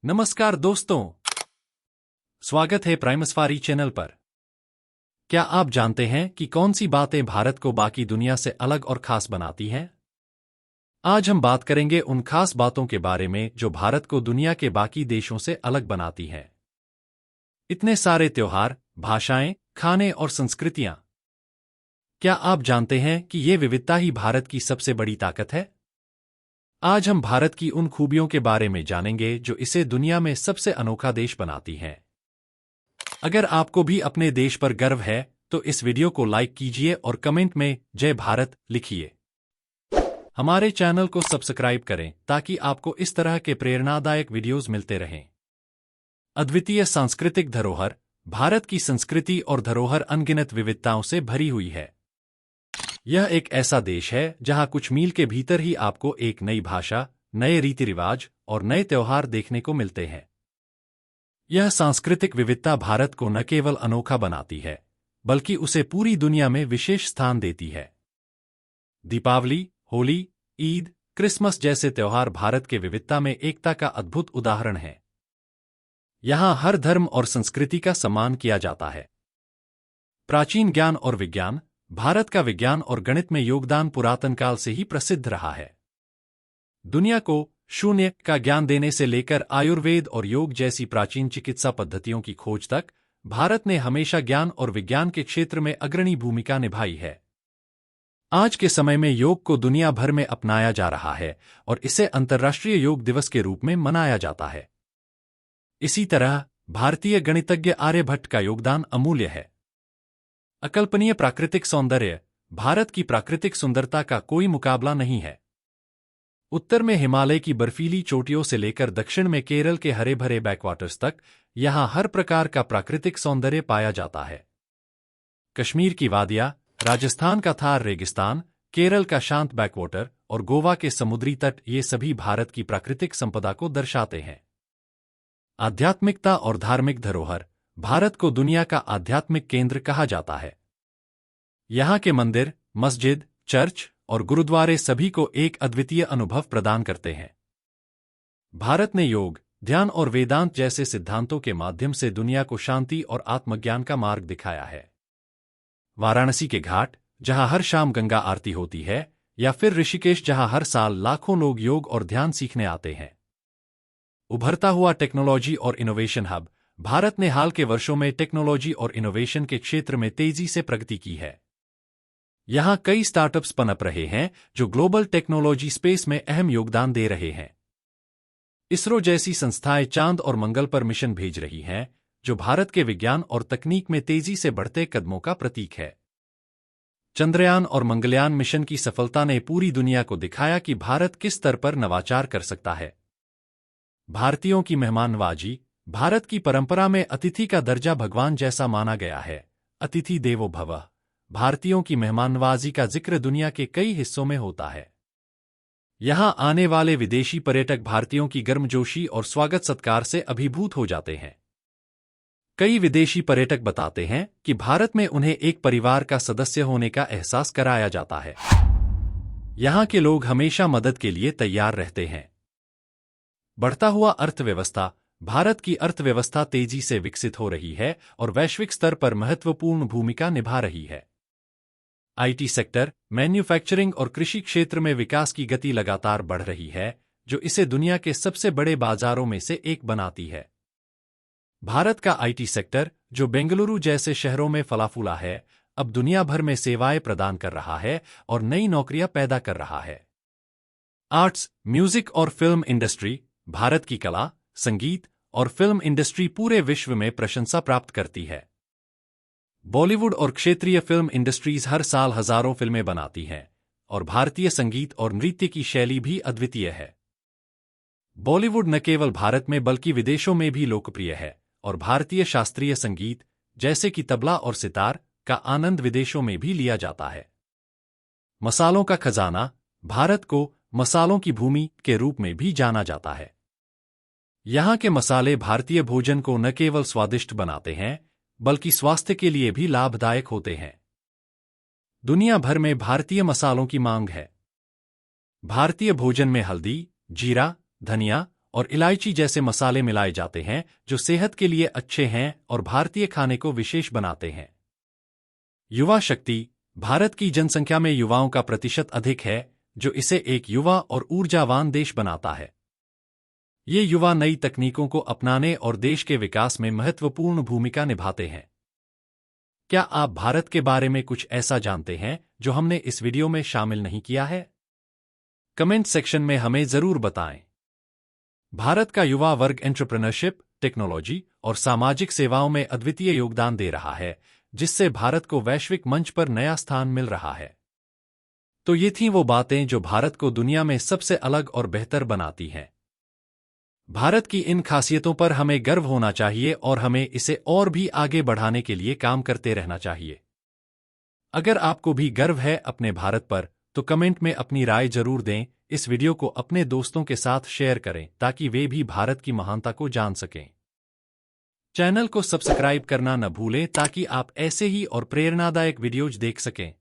नमस्कार दोस्तों, स्वागत है प्राइम सफारी चैनल पर। क्या आप जानते हैं कि कौन सी बातें भारत को बाकी दुनिया से अलग और खास बनाती हैं? आज हम बात करेंगे उन खास बातों के बारे में जो भारत को दुनिया के बाकी देशों से अलग बनाती हैं। इतने सारे त्योहार, भाषाएं, खाने और संस्कृतियां। क्या आप जानते हैं कि ये विविधता ही भारत की सबसे बड़ी ताकत है? आज हम भारत की उन खूबियों के बारे में जानेंगे जो इसे दुनिया में सबसे अनोखा देश बनाती हैं। अगर आपको भी अपने देश पर गर्व है तो इस वीडियो को लाइक कीजिए और कमेंट में जय भारत लिखिए। हमारे चैनल को सब्सक्राइब करें ताकि आपको इस तरह के प्रेरणादायक वीडियोस मिलते रहें। अद्वितीय सांस्कृतिक धरोहर। भारत की संस्कृति और धरोहर अनगिनत विविधताओं से भरी हुई है। यह एक ऐसा देश है जहां कुछ मील के भीतर ही आपको एक नई भाषा, नए रीति रिवाज और नए त्योहार देखने को मिलते हैं। यह सांस्कृतिक विविधता भारत को न केवल अनोखा बनाती है, बल्कि उसे पूरी दुनिया में विशेष स्थान देती है। दीपावली, होली, ईद, क्रिसमस जैसे त्योहार भारत के विविधता में एकता का अद्भुत उदाहरण है। यहां हर धर्म और संस्कृति का सम्मान किया जाता है। प्राचीन ज्ञान और विज्ञान। भारत का विज्ञान और गणित में योगदान पुरातन काल से ही प्रसिद्ध रहा है। दुनिया को शून्य का ज्ञान देने से लेकर आयुर्वेद और योग जैसी प्राचीन चिकित्सा पद्धतियों की खोज तक भारत ने हमेशा ज्ञान और विज्ञान के क्षेत्र में अग्रणी भूमिका निभाई है। आज के समय में योग को दुनिया भर में अपनाया जा रहा है और इसे अंतर्राष्ट्रीय योग दिवस के रूप में मनाया जाता है। इसी तरह भारतीय गणितज्ञ आर्यभट्ट का योगदान अमूल्य है। अकल्पनीय प्राकृतिक सौंदर्य। भारत की प्राकृतिक सुंदरता का कोई मुकाबला नहीं है। उत्तर में हिमालय की बर्फीली चोटियों से लेकर दक्षिण में केरल के हरे भरे बैकवाटर्स तक यहां हर प्रकार का प्राकृतिक सौंदर्य पाया जाता है। कश्मीर की वादियां, राजस्थान का थार रेगिस्तान, केरल का शांत बैकवाटर और गोवा के समुद्री तट, ये सभी भारत की प्राकृतिक संपदा को दर्शाते हैं। आध्यात्मिकता और धार्मिक धरोहर। भारत को दुनिया का आध्यात्मिक केंद्र कहा जाता है। यहाँ के मंदिर, मस्जिद, चर्च और गुरुद्वारे सभी को एक अद्वितीय अनुभव प्रदान करते हैं। भारत ने योग, ध्यान और वेदांत जैसे सिद्धांतों के माध्यम से दुनिया को शांति और आत्मज्ञान का मार्ग दिखाया है। वाराणसी के घाट, जहां हर शाम गंगा आरती होती है, या फिर ऋषिकेश, जहां हर साल लाखों लोग योग और ध्यान सीखने आते हैं। उभरता हुआ टेक्नोलॉजी और इनोवेशन हब। भारत ने हाल के वर्षों में टेक्नोलॉजी और इनोवेशन के क्षेत्र में तेजी से प्रगति की है। यहां कई स्टार्टअप्स पनप रहे हैं जो ग्लोबल टेक्नोलॉजी स्पेस में अहम योगदान दे रहे हैं। इसरो जैसी संस्थाएं चांद और मंगल पर मिशन भेज रही हैं, जो भारत के विज्ञान और तकनीक में तेजी से बढ़ते कदमों का प्रतीक है। चंद्रयान और मंगलयान मिशन की सफलता ने पूरी दुनिया को दिखाया कि भारत किस स्तर पर नवाचार कर सकता है। भारतीयों की मेहमाननवाजी। भारत की परंपरा में अतिथि का दर्जा भगवान जैसा माना गया है। अतिथि देवो भवः। भारतीयों की मेहमाननवाजी का जिक्र दुनिया के कई हिस्सों में होता है। यहां आने वाले विदेशी पर्यटक भारतीयों की गर्मजोशी और स्वागत सत्कार से अभिभूत हो जाते हैं। कई विदेशी पर्यटक बताते हैं कि भारत में उन्हें एक परिवार का सदस्य होने का एहसास कराया जाता है। यहां के लोग हमेशा मदद के लिए तैयार रहते हैं। बढ़ता हुआ अर्थव्यवस्था। भारत की अर्थव्यवस्था तेजी से विकसित हो रही है और वैश्विक स्तर पर महत्वपूर्ण भूमिका निभा रही है। आईटी सेक्टर, मैन्युफैक्चरिंग और कृषि क्षेत्र में विकास की गति लगातार बढ़ रही है, जो इसे दुनिया के सबसे बड़े बाजारों में से एक बनाती है। भारत का आईटी सेक्टर, जो बेंगलुरु जैसे शहरों में फला फूला है, अब दुनिया भर में सेवाएं प्रदान कर रहा है और नई नौकरियां पैदा कर रहा है। आर्ट्स, म्यूजिक और फिल्म इंडस्ट्री। भारत की कला, संगीत और फिल्म इंडस्ट्री पूरे विश्व में प्रशंसा प्राप्त करती है। बॉलीवुड और क्षेत्रीय फिल्म इंडस्ट्रीज हर साल हजारों फिल्में बनाती हैं और भारतीय संगीत और नृत्य की शैली भी अद्वितीय है। बॉलीवुड न केवल भारत में बल्कि विदेशों में भी लोकप्रिय है और भारतीय शास्त्रीय संगीत, जैसे कि तबला और सितार, का आनंद विदेशों में भी लिया जाता है। मसालों का खजाना। भारत को मसालों की भूमि के रूप में भी जाना जाता है। यहाँ के मसाले भारतीय भोजन को न केवल स्वादिष्ट बनाते हैं, बल्कि स्वास्थ्य के लिए भी लाभदायक होते हैं। दुनिया भर में भारतीय मसालों की मांग है। भारतीय भोजन में हल्दी, जीरा, धनिया और इलायची जैसे मसाले मिलाए जाते हैं जो सेहत के लिए अच्छे हैं और भारतीय खाने को विशेष बनाते हैं। युवा शक्ति। भारत की जनसंख्या में युवाओं का प्रतिशत अधिक है, जो इसे एक युवा और ऊर्जावान देश बनाता है। ये युवा नई तकनीकों को अपनाने और देश के विकास में महत्वपूर्ण भूमिका निभाते हैं। क्या आप भारत के बारे में कुछ ऐसा जानते हैं जो हमने इस वीडियो में शामिल नहीं किया है? कमेंट सेक्शन में हमें जरूर बताएं। भारत का युवा वर्ग एंटरप्रेन्योरशिप, टेक्नोलॉजी और सामाजिक सेवाओं में अद्वितीय योगदान दे रहा है, जिससे भारत को वैश्विक मंच पर नया स्थान मिल रहा है। तो ये थीं वो बातें जो भारत को दुनिया में सबसे अलग और बेहतर बनाती हैं। भारत की इन खासियतों पर हमें गर्व होना चाहिए और हमें इसे और भी आगे बढ़ाने के लिए काम करते रहना चाहिए। अगर आपको भी गर्व है अपने भारत पर, तो कमेंट में अपनी राय जरूर दें। इस वीडियो को अपने दोस्तों के साथ शेयर करें ताकि वे भी भारत की महानता को जान सकें। चैनल को सब्सक्राइब करना न भूलें ताकि आप ऐसे ही और प्रेरणादायक वीडियोज देख सकें।